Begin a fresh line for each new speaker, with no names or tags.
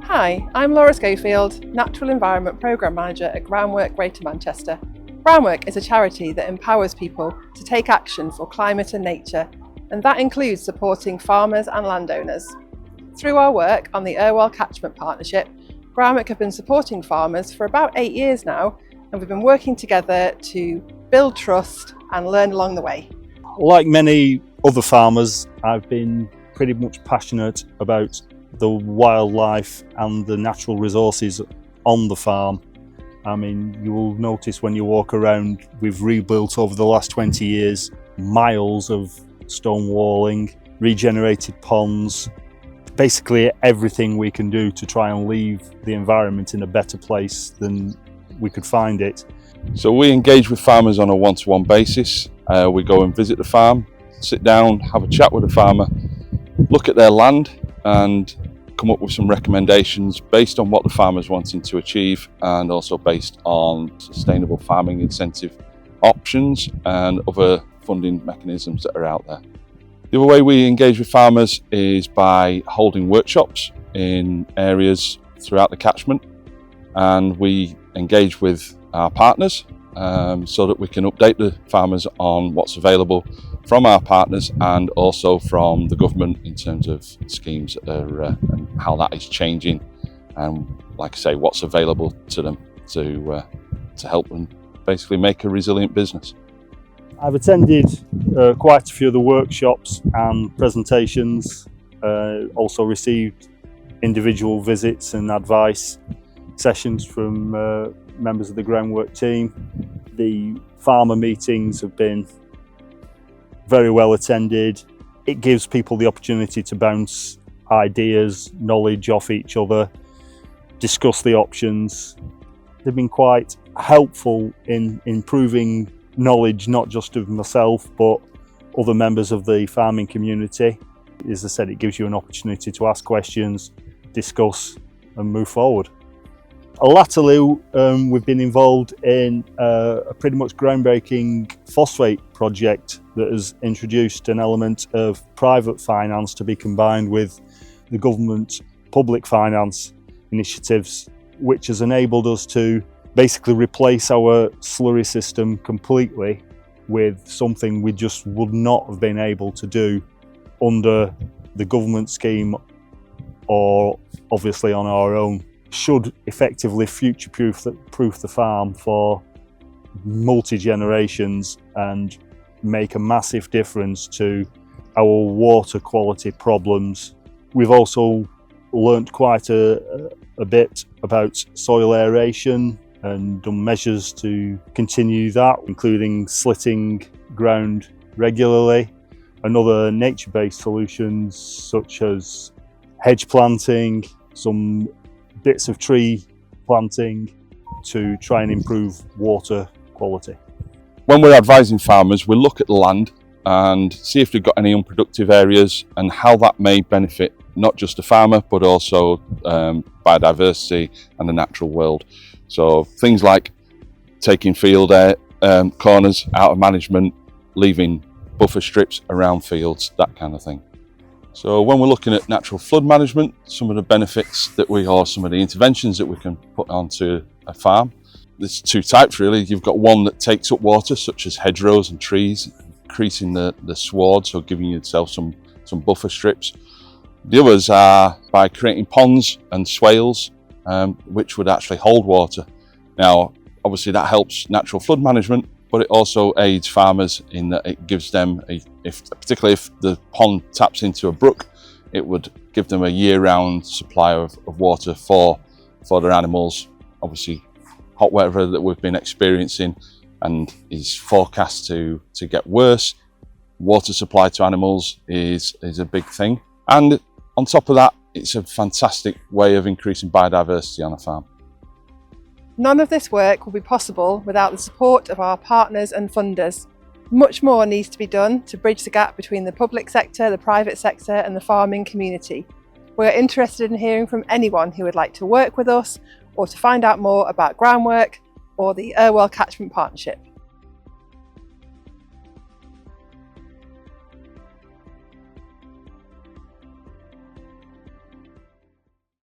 Hi, I'm Laura Schofield, Natural Environment Programme Manager at Groundwork Greater Manchester. Groundwork is a charity that empowers people to take action for climate and nature, and that includes supporting farmers and landowners. Through our work on the Irwell Catchment partnership, Groundwork have been supporting farmers for about 8 years now, and we've been working together to build trust and learn along the way.
Like many other farmers, I've been pretty much passionate about the wildlife and the natural resources on the farm. I mean, you will notice when you walk around, we've rebuilt over the last 20 years miles of stone walling, regenerated ponds, basically everything we can do to try and leave the environment in a better place than we could find it.
So we engage with farmers on a one-to-one basis. We go and visit the farm, sit down, have a chat with the farmer, look at their land and come up with some recommendations based on what the farmer's wanting to achieve, and also based on sustainable farming incentive options and other funding mechanisms that are out there. The other way we engage with farmers is by holding workshops in areas throughout the catchment, and we engage with our partners so that we can update the farmers on what's available from our partners and also from the government in terms of schemes that are, and how that is changing, and like I say, what's available to them to help them basically make a resilient business.
I've attended quite a few of the workshops and presentations, also received individual visits and advice sessions from members of the Groundwork team. The farmer meetings have been very well attended. It gives people the opportunity to bounce ideas, knowledge off each other, discuss the options. They've been quite helpful in improving knowledge, not just of myself, but other members of the farming community. As I said, it gives you an opportunity to ask questions, discuss and move forward. Latterly, we've been involved in a pretty much groundbreaking phosphate project that has introduced an element of private finance to be combined with the government public finance initiatives, which has enabled us to basically replace our slurry system completely with something we just would not have been able to do under the government scheme or obviously on our own. Should effectively future-proof the farm for multi-generations and make a massive difference to our water quality problems. We've also learnt quite a bit about soil aeration and done measures to continue that, including slitting ground regularly and other nature-based solutions such as hedge planting, some bits of tree planting to try and improve water quality.
When we're advising farmers, we look at the land and see if they've got any unproductive areas and how that may benefit not just the farmer but also biodiversity and the natural world. So things like taking field corners out of management, leaving buffer strips around fields, that kind of thing. So when we're looking at natural flood management, some of the benefits that some of the interventions that we can put onto a farm, there's two types really. You've got one that takes up water, such as hedgerows and trees, increasing the sward, so giving yourself some buffer strips. The others are by creating ponds and swales, which would actually hold water. Now, obviously that helps natural flood management, but it also aids farmers in that it gives them, particularly if the pond taps into a brook, it would give them a year-round supply of water for their animals. Obviously, hot weather that we've been experiencing and is forecast to get worse, water supply to animals is a big thing. And on top of that, it's a fantastic way of increasing biodiversity on a farm.
None of this work will be possible without the support of our partners and funders. Much more needs to be done to bridge the gap between the public sector, the private sector and the farming community. We are interested in hearing from anyone who would like to work with us or to find out more about Groundwork or the Irwell Catchment Partnership.